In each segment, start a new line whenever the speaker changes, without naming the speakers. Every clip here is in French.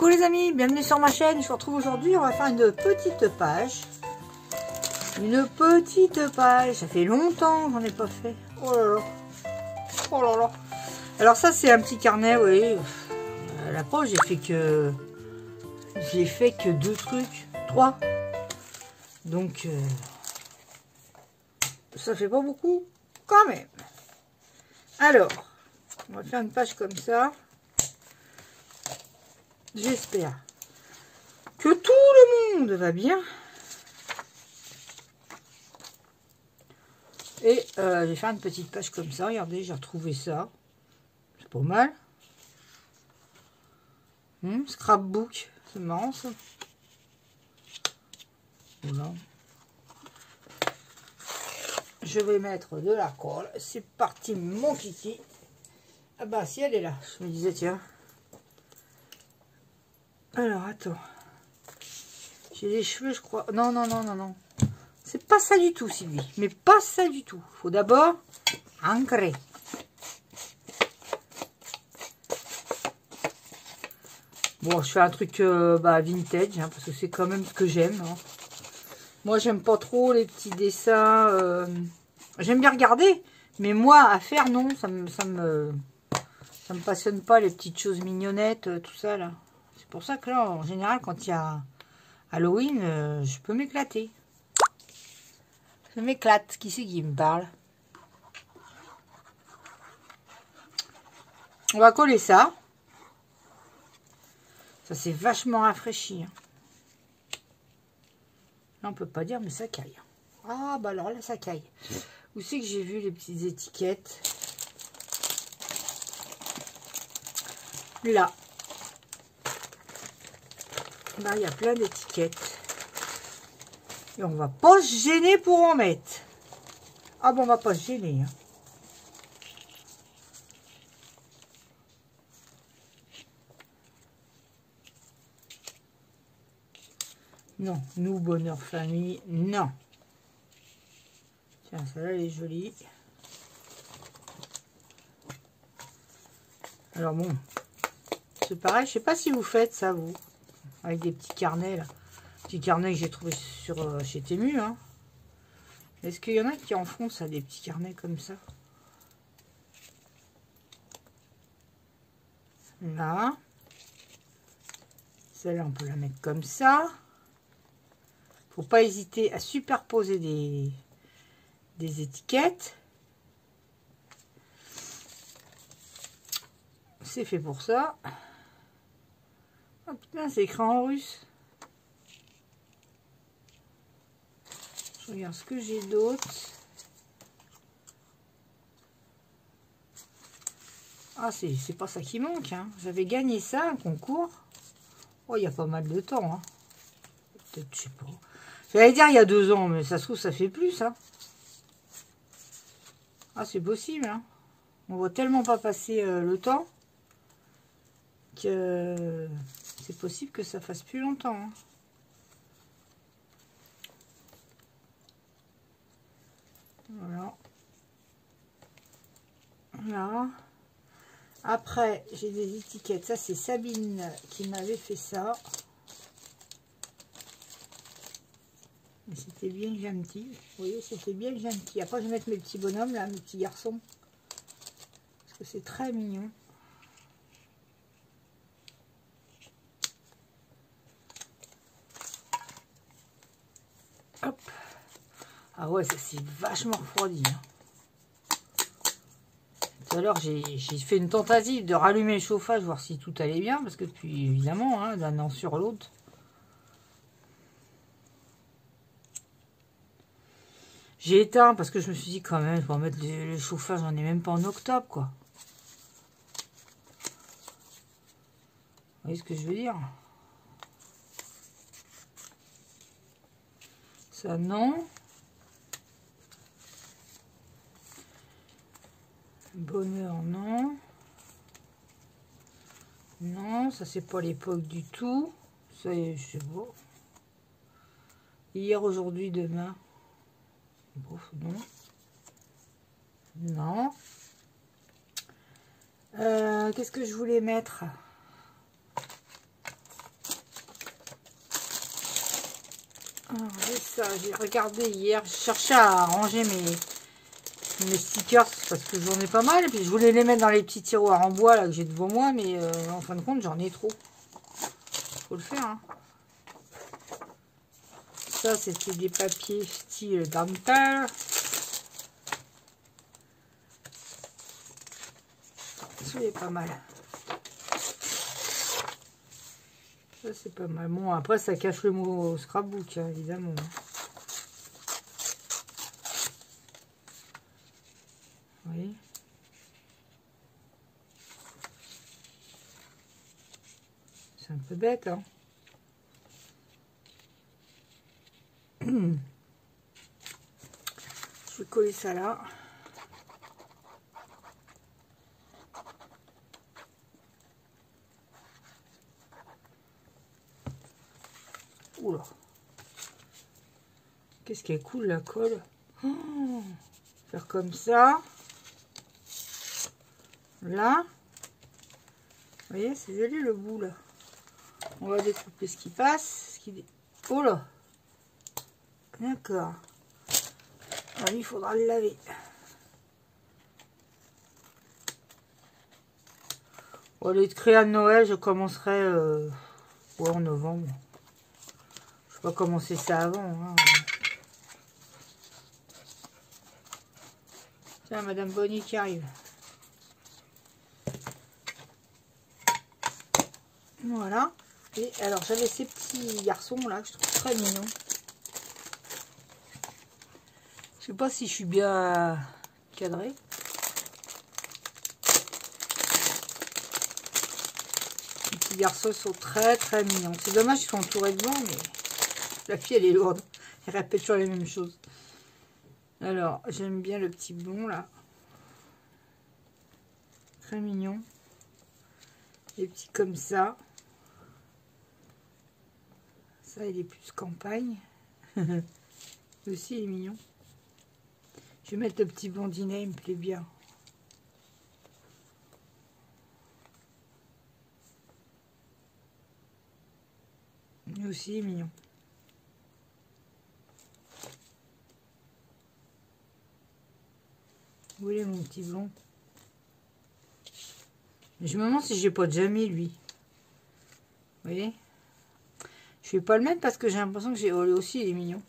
Coucou les amis, bienvenue sur ma chaîne. Je vous retrouve aujourd'hui, on va faire une petite page. Une petite page. Ça fait longtemps que j'en ai pas fait. Oh là là. Oh là là. Alors ça c'est un petit carnet, vous voyez. La page j'ai fait que 2 trucs. 3. Donc ça fait pas beaucoup quand même. Alors, on va faire une page comme ça. J'espère que tout le monde va bien. Et je vais faire une petite page comme ça. Regardez, j'ai retrouvé ça. C'est pas mal. Scrapbook. C'est marrant ça. Voilà. Je vais mettre de la colle. C'est parti mon kiki. Ah bah si elle est là. Je me disais tiens. Alors, attends. J'ai les cheveux, je crois. Non, non, non, non, non. C'est pas ça du tout, Sylvie. Mais pas ça du tout. Faut d'abord ancrer. Bon, je fais un truc vintage, hein, parce que c'est quand même ce que j'aime. Hein. Moi, j'aime pas trop les petits dessins. J'aime bien regarder. Mais moi, à faire, non. Ça me passionne pas, les petites choses mignonnettes, tout ça, là. C'est pour ça que là, en général, quand il y a Halloween, je peux m'éclater. Je m'éclate. Qui c'est qui me parle? On va coller ça. Ça, c'est vachement rafraîchi. Hein. Là, on peut pas dire, mais ça caille. Ah, bah alors là, ça caille. Où c'est que j'ai vu les petites étiquettes? Là. Là, il y a plein d'étiquettes. Et on va pas se gêner pour en mettre. Ah bon, on va pas se gêner. Hein. Non, nous, bonheur, famille, non. Tiens, celle-là, elle est jolie. Alors bon, c'est pareil, je sais pas si vous faites ça, vous. Avec des petits carnets, là. Petits carnets que j'ai trouvé sur chez Temu, hein. Est-ce qu'il y en a qui en font, ça, des petits carnets comme ça? Là. Celle-là, on peut la mettre comme ça. Faut pas hésiter à superposer des étiquettes. C'est fait pour ça. Oh putain, c'est écrit en russe. Je regarde ce que j'ai d'autre. Ah, c'est pas ça qui manque. Hein. J'avais gagné ça, un concours. Oh, il y a pas mal de temps. Hein. Peut-être, je sais pas. J'allais dire il y a 2 ans, mais ça se trouve, ça fait plus. Hein. Ah, c'est possible. Hein. On voit tellement pas passer le temps que c'est possible que ça fasse plus longtemps. Hein. Voilà. Là. Après, j'ai des étiquettes. Ça, c'est Sabine qui m'avait fait ça. C'était bien gentil. Vous voyez, c'était bien gentil. Après, je vais mettre mes petits bonhommes, là, mes petits garçons. Parce que c'est très mignon. Hop. Ah ouais, ça c'est vachement refroidi. Hein. Tout à l'heure, j'ai fait une tentative de rallumer le chauffage, voir si tout allait bien. Parce que, puis, évidemment, hein, d'un an sur l'autre. J'ai éteint parce que je me suis dit quand même, pour mettre le chauffage, on n'est même pas en octobre, quoi. Vous voyez ce que je veux dire? Ça, non. Bonheur, non. Non, ça, c'est pas l'époque du tout. Ça, c'est beau. Hier, aujourd'hui, demain. Bon, non. Non. Qu'est-ce que je voulais mettre? Alors, j'ai regardé hier, je cherchais à ranger mes stickers parce que j'en ai pas mal. Et puis je voulais les mettre dans les petits tiroirs en bois là que j'ai devant moi, mais en fin de compte, j'en ai trop. Faut le faire. Hein. Ça, c'était des papiers style dentelle. Ça, il est pas mal. Ça, c'est pas mal. Bon, après, ça cache le mot scrapbook, hein, évidemment. Oui. C'est un peu bête, hein. Je vais coller ça là. Oula. Qu'est-ce qui est cool la colle. Oh, faire comme ça. Là. Vous voyez, c'est joli le bout là. On va découper ce qui passe. Oh là. D'accord. Alors, il faudra le laver. Au lieu de créer à Noël, je commencerai en novembre. Je vais pas commencer ça avant. Hein. Tiens, Madame Bonnie qui arrive. Voilà. Et alors, j'avais ces petits garçons là que je trouve très mignons. Je sais pas si je suis bien cadrée. Les petits garçons sont très très mignons. C'est dommage qu'ils sont entourés de blanc, mais la fille elle est lourde. Elle répète toujours les mêmes choses. Alors, j'aime bien le petit blond là. Très mignon. Les petits comme ça. Ça, il est plus campagne. Aussi, il est mignon. Je vais mettre le petit blondinet, il me plaît bien. Lui aussi, il est mignon. Où est mon petit blond? Je me demande si j'ai pas déjà mis lui. Vous voyez? Je vais pas le mettre parce que j'ai l'impression que j'ai... Oh, lui aussi, il est mignon.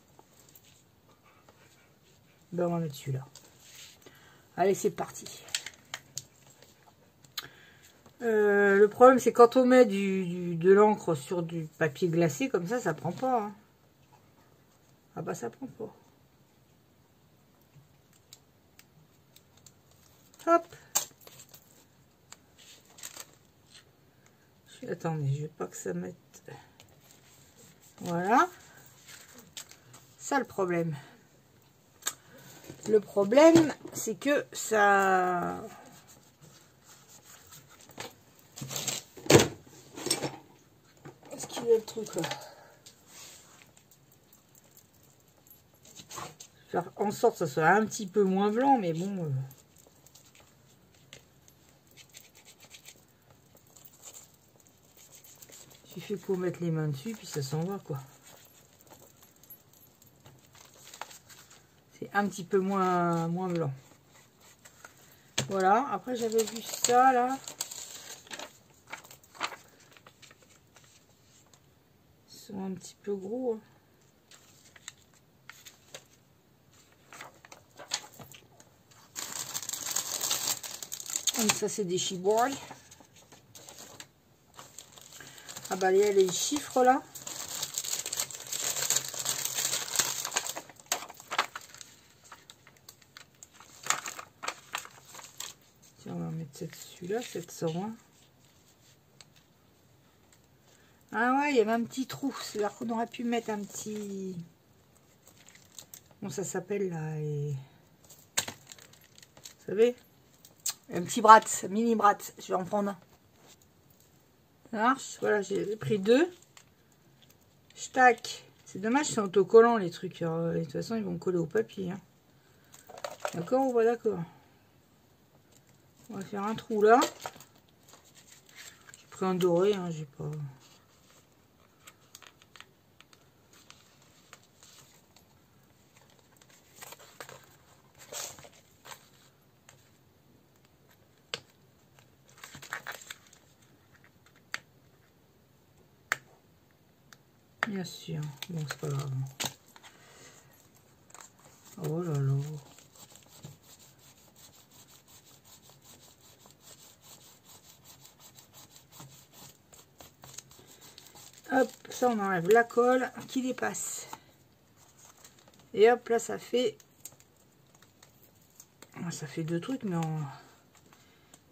Ben, on va mettre celui-là. Allez, c'est parti. Le problème, c'est quand on met de l'encre sur du papier glacé, comme ça prend pas. Hein. Ah bah, ça prend pas. Hop. Attendez, je veux pas que ça mette... Voilà. Ça, le problème. Le problème, c'est que ça... Est-ce qu'il y a le truc là? Faire en sorte que ça soit un petit peu moins blanc, mais bon... Il suffit qu'on mette les mains dessus, puis ça s'en va, quoi. C'est un petit peu moins blanc. Voilà, après j'avais vu ça, là. Ils sont un petit peu gros. Hein. Ça, c'est des chibourgs. Ah bah, il y a les chiffres, là. Tiens, on va mettre celui-là, 701. Ah ouais, il y avait un petit trou. C'est-à-dire qu'on aurait pu mettre un petit... Bon, ça s'appelle là. Et... Vous savez, un petit brat, mini brat. Je vais en prendre un. Ça marche. Voilà, j'ai pris 2. Tac. C'est dommage, c'est autocollant les trucs. Alors, de toute façon, ils vont coller au papier. Hein. D'accord ou pas d'accord? On va faire un trou là. J'ai pris un doré, hein, j'ai pas... Bien sûr. Bon, c'est pas grave. Oh là là. Hop, ça on enlève la colle qui dépasse. Et hop, là ça fait... Ça fait deux trucs, mais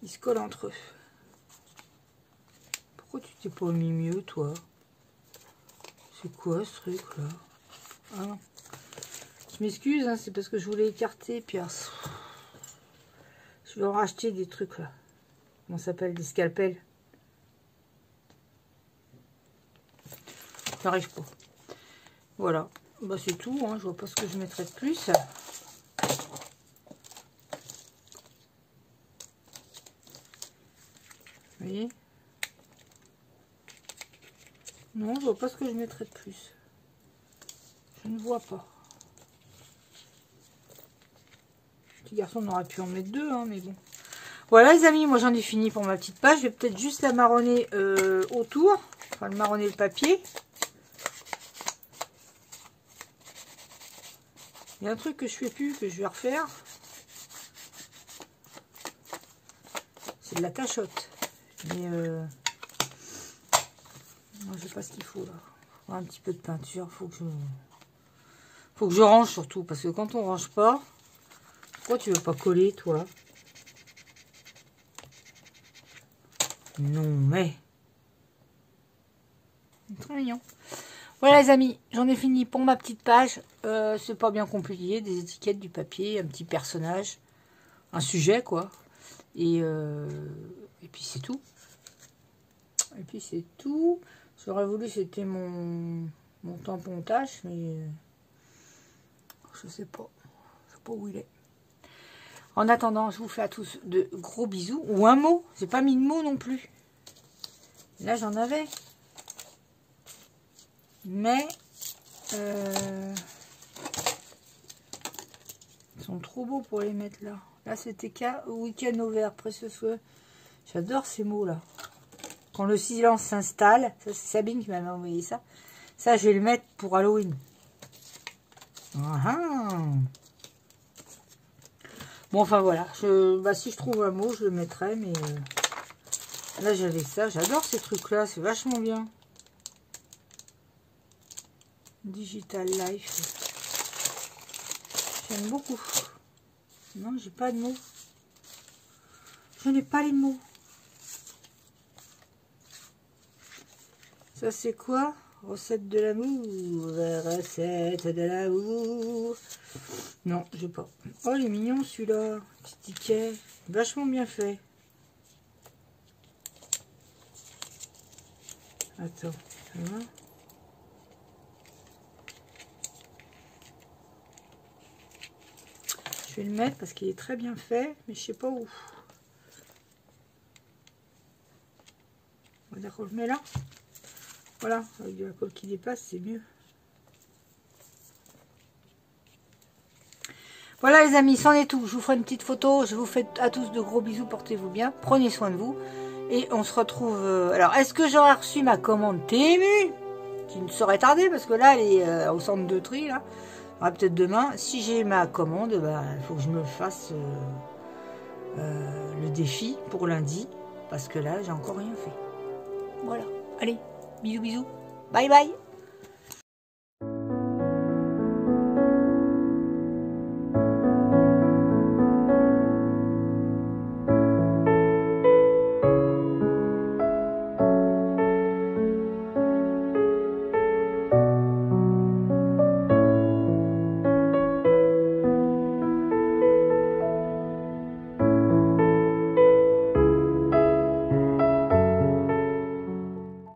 ils se collent entre eux. Pourquoi tu t'es pas mis mieux, toi? C'est quoi ce truc là? Ah. Je m'excuse, hein, c'est parce que je voulais écarter, puis alors, je vais en racheter des trucs là. Comment ça s'appelle? Des scalpels. J'arrive pas. Voilà. Bah c'est tout, hein, je vois pas ce que je mettrais de plus. Vous voyez? Non, je vois pas ce que je mettrais de plus. Je ne vois pas. Petit garçon, on aurait pu en mettre deux, hein, mais bon. Voilà les amis, moi j'en ai fini pour ma petite page. Je vais peut-être juste la marronner autour. Enfin, le marronner le papier. Il y a un truc que je fais plus, que je vais refaire. C'est de la tachotte. Mais moi je sais pas ce qu'il faut là. Un petit peu de peinture, faut que je range surtout, parce que quand on range pas, pourquoi tu veux pas coller toi? Non mais très mignon. Voilà les amis, j'en ai fini pour ma petite page. C'est pas bien compliqué, des étiquettes, du papier, un petit personnage, un sujet quoi. Et puis c'est tout. Et puis c'est tout. J'aurais voulu c'était mon tampon tache, mais je sais pas. Je sais pas où il est. En attendant, je vous fais à tous de gros bisous. Ou un mot. J'ai pas mis de mot non plus. Là j'en avais. Mais ils sont trop beaux pour les mettre là. Là c'était week-end au vert, précieux soin. J'adore ces mots là. Quand le silence s'installe, ça c'est Sabine qui m'avait envoyé ça. Ça je vais le mettre pour Halloween. Bon enfin voilà. Si je trouve un mot je le mettrai, mais là j'avais ça. J'adore ces trucs là, c'est vachement bien. Digital Life. J'aime beaucoup. Non, j'ai pas de mots. Je n'ai pas les mots. Ça c'est quoi? Recette de l'amour. Recette de l'amour. Non, j'ai pas. Oh, il est mignon celui-là. Petit ticket. Vachement bien fait. Attends. Voilà. Je vais le mettre parce qu'il est très bien fait, mais je sais pas où. On va dire qu'on le met là. Voilà, avec de la colle qui dépasse, c'est mieux. Voilà les amis, c'en est tout. Je vous ferai une petite photo. Je vous fais à tous de gros bisous. Portez-vous bien. Prenez soin de vous. Et on se retrouve... Alors, est-ce que j'aurai reçu ma commande TMU? Qui ne saurait tarder parce que là, elle est au centre de tri, là. Peut-être demain. Si j'ai ma commande, il faut que je me fasse le défi pour lundi. Parce que là, j'ai encore rien fait. Voilà. Allez, bisous, bisous. Bye, bye.